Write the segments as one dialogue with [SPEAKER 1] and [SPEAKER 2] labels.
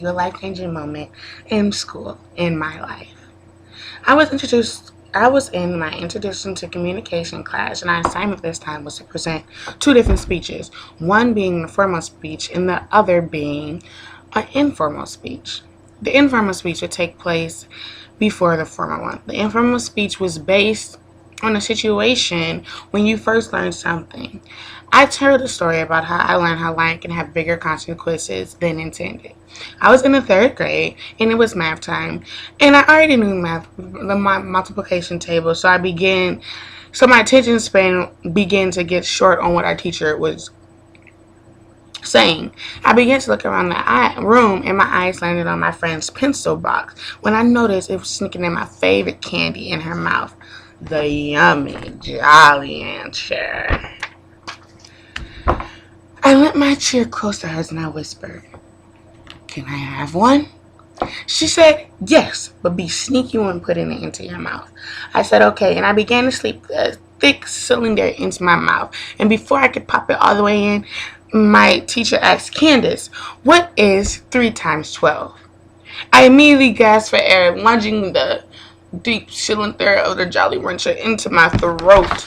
[SPEAKER 1] A life-changing moment in school in my life. I was in my introduction to communication class, and our assignment this time was to present two different speeches, one being the formal speech and the other being an informal speech. The informal speech would take place before the formal one. The informal speech was based on a situation when you first learned something. I told a story about how I learned how lying can have bigger consequences than intended. I was in the third grade and it was math time, and I already knew my multiplication table, so my attention span began to get short on what our teacher was saying. I began to look around the room and my eyes landed on my friend's pencil box when I noticed it was sneaking in my favorite candy in her mouth, the yummy Jolly Rancher. I let my chair close to hers and I whispered, "Can I have one?" She said, "Yes, but be sneaky when putting it into your mouth." I said, "Okay," and I began to slip a thick cylinder into my mouth. And before I could pop it all the way in, my teacher asked, "Candace, what is 3 times 12?" I immediately gasped for air, lunging the deep cylinder of the Jolly Rancher into my throat.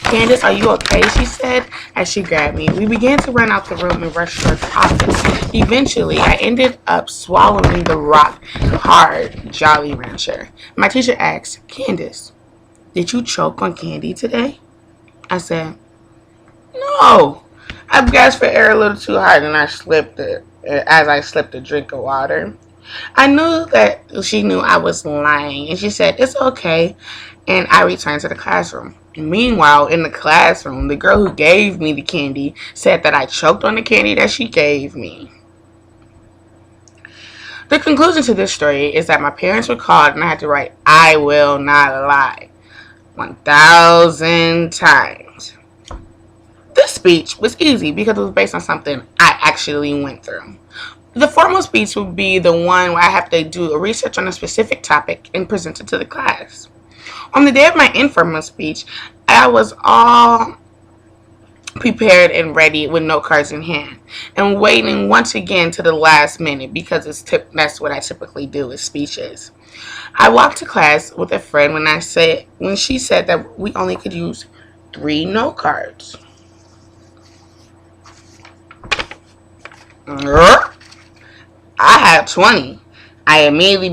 [SPEAKER 1] "Candace, are you okay?" she said as she grabbed me. We began to run out the room and rush towards the office. Eventually, I ended up swallowing the rock hard Jolly Rancher. My teacher asked, "Candace, did you choke on candy today?" I said, "No." I gasped for air a little too hard and I slipped it as I slipped a drink of water. I knew that she knew I was lying, and she said, "It's okay," and I returned to the classroom. Meanwhile, in the classroom, the girl who gave me the candy said that I choked on the candy that she gave me. The conclusion to this story is that my parents were called and I had to write "I will not lie" 1,000 times. This speech was easy because it was based on something I actually went through. The formal speech would be the one where I have to do a research on a specific topic and present it to the class. On the day of my informal speech, I was all prepared and ready with note cards in hand and waiting once again to the last minute because that's what I typically do with speeches. I walked to class with a friend when she said that we only could use 3 note cards. I had 20. I immediately